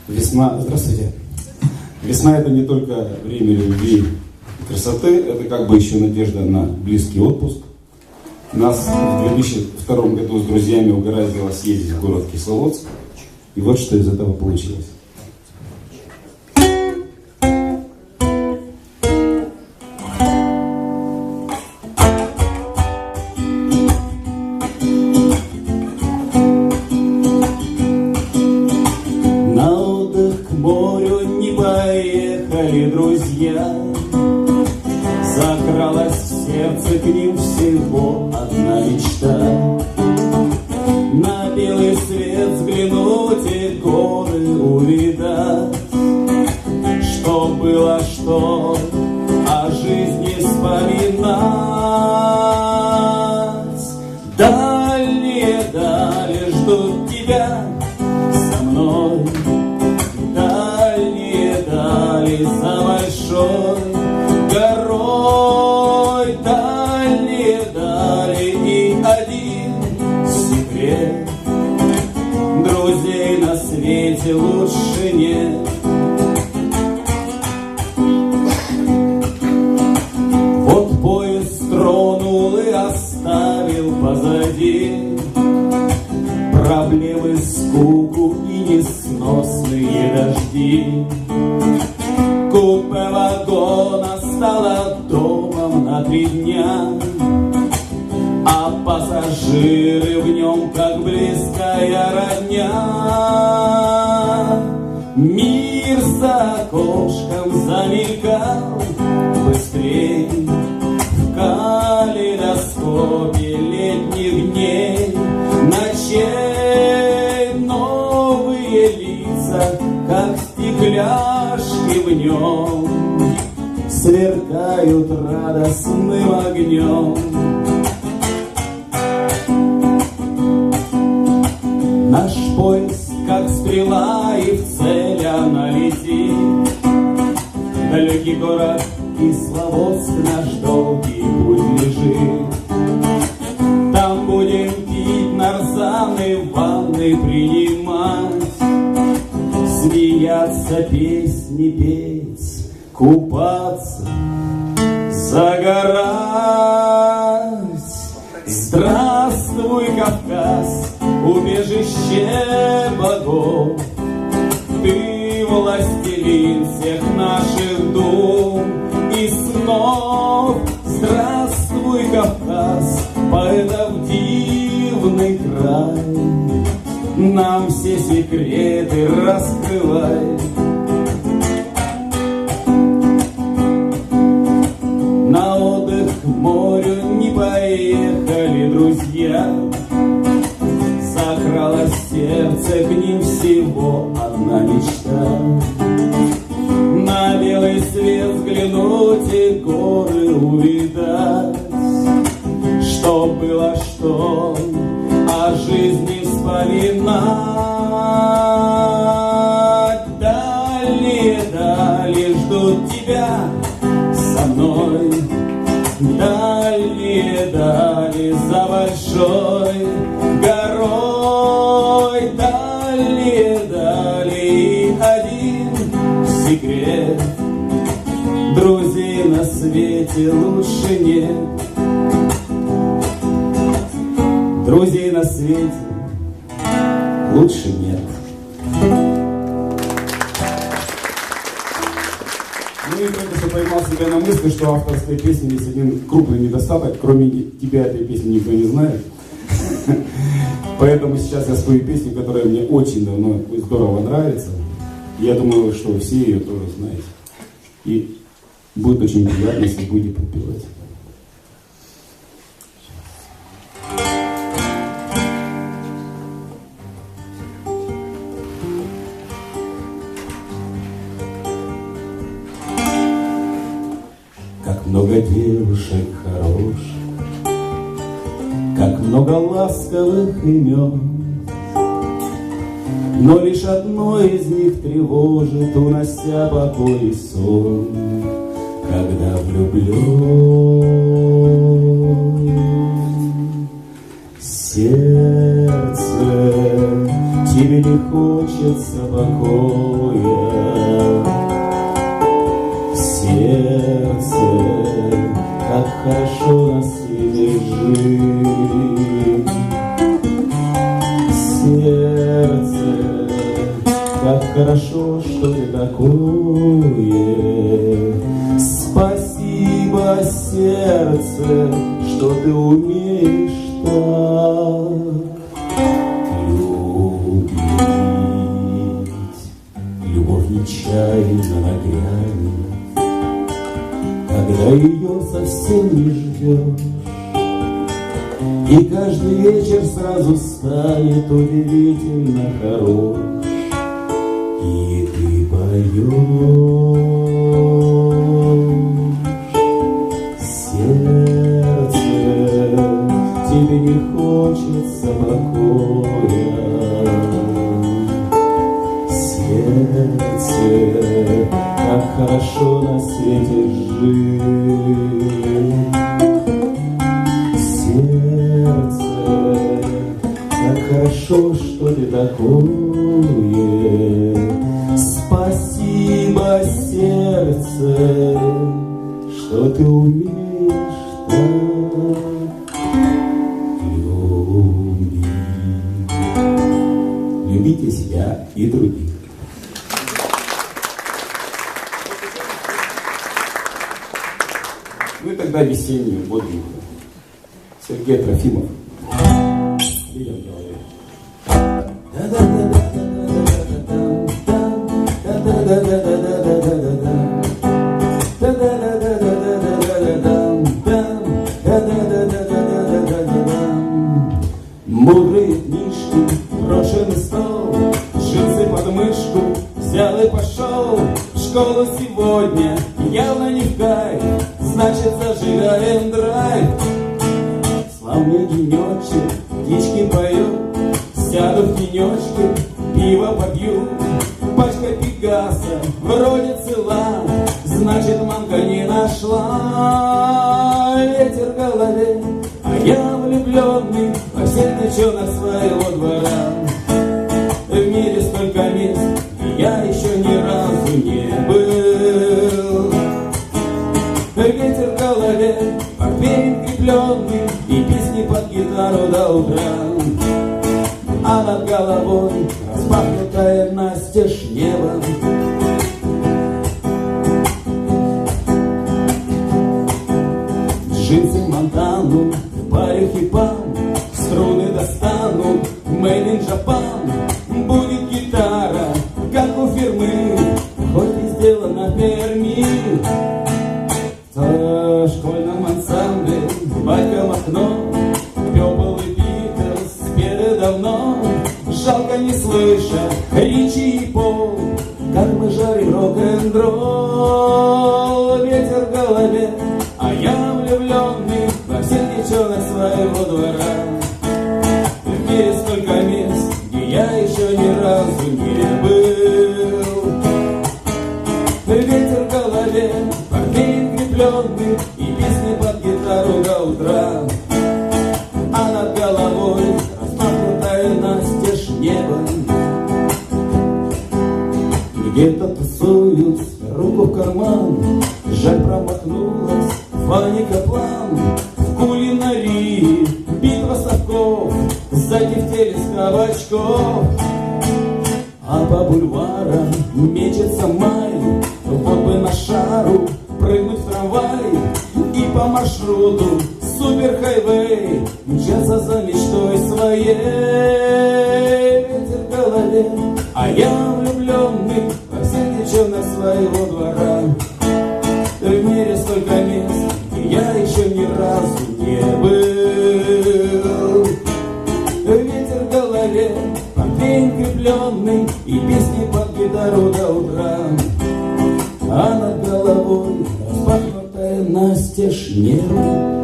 Весна, здравствуйте. Весна — это не только время любви и красоты, это как бы еще надежда на близкий отпуск. Нас в 2002 году с друзьями угораздило съездить в город Кисловодск, и вот что из этого получилось. Друзья, закралась в сердце к ним всего одна мечта: на белый свет взглянуть и горы увидать, что было, что о жизни вспоминать. Дальние дали ждут тебя со мной, за большой горой. Дальние дали и один секрет: друзей на свете лучше нет. Вот поезд тронул и оставил позади проблемы, скуку и несносные дожди. Купе вагона стало домом на 3 дня, а пассажиры в нем как близкая родня. Мир за окошком замелькал быстрей в калейдоскопе летних дней, ночей. Новые лица, как стекляшки в нем, сверкают радостным огнем. Наш поезд, как стрела, и в цель она летит. Далекий город Кисловодск, наш долгий путь лежит. Там будем пить нарзаны, ванны принимать, смеяться, песни петь, купаться, загорать. Здравствуй, Кавказ, убежище богов, ты властелин всех наших дум и снов. Здравствуй, Кавказ, поэтов дивный край, нам все секреты раскрывай. На отдых к морю не поехали друзья, закралось в сердце к ним всего одна мечта: на белый свет взглянуть и горы увидать, что было, что о жизни вспоминать. Дальние дали ждут тебя со мной, дальние дали за большой горой. Дальние дали и один секрет: друзей на свете лучше нет. Друзей на свете лучше нет. Ну и только что поймал себя на мысли, что авторской песни есть один крупный недостаток. Кроме тебя этой песни никто не знает. Поэтому сейчас я спою песню, которая мне очень давно и здорово нравится. Я думаю, что все ее тоже знаете. И будет очень приятно, если будете подпевать. Много девушек хороших, как много ласковых имен, но лишь одно из них тревожит, унося покой и сон. Когда влюблен, сердце тебе не хочется покоя. В сердце, как хорошо на свете жить. В сердце, как хорошо, что ты такое. Спасибо, сердце, что ты умеешь так любить. Любовь нечаянно нагрянет, когда ее совсем не ждешь, и каждый вечер сразу станет удивительно хорош. И ты поешь, сердце, тебе не хочется покоя. Сердце, как хорошо на свете жить. Сердце, как хорошо, что ты такое. Спасибо, сердце, что ты умеешь так любить. Любите себя и других. Ну и тогда весеннюю, бодренькую. Сергей Трофимов. Видим в голове. Мудрые книжки, брошенный стол, джинсы под мышку взял и пошел. В школу сегодня явно не в кайф, значит зажигаем драйв. Славный денечек, птички поют, сяду в тенечке, пиво попью. Пачка Пегаса вроде цела, значит мамка не нашла. Ветер в голове, а я влюбленный во всех девчонок своего двора. В мире столько мест, и я еще ни разу не был. Ветер в голове, портфель крепленный, и песни под гитару до утра. А над головой распахнутое настежь небо. Джинсы Монтану, в паре хипам, струны достану, Made in Japan. Будет гитара, как у фирмы, хоть и сделана в Перми. В школьном ансамбле батька Махно, Пёпл и Битлз спели давно. Жалко не слышать Ричи и Пол, как мы жарим рок-н-ролл. Ветер в голове, а я влюбленный во всех девчонок своего двора. В мире столько мест, где я еще ни разу не был. Ветер в голове, портфель крепленный, и песни под гитару до утра. А над головой распахнутое настежь небо. Где-то тусуют, руку в карман, жаль промахнулась Фанни Каплан. В кулинарии битва совков, сзади в теле с кабачков. А по бульварам мечется май, вот бы на шару прыгнуть в трамвай. И по маршруту суперхайвей мчаться за мечтой своей. Ветер в голове, а я влюбленный во всех девчонок своего двора. В мире столько мест, где я еще ни разу не был. Ветер в голове, портфель крепленный, и песни под гитару до утра. А над головой распахнутое настежь небо.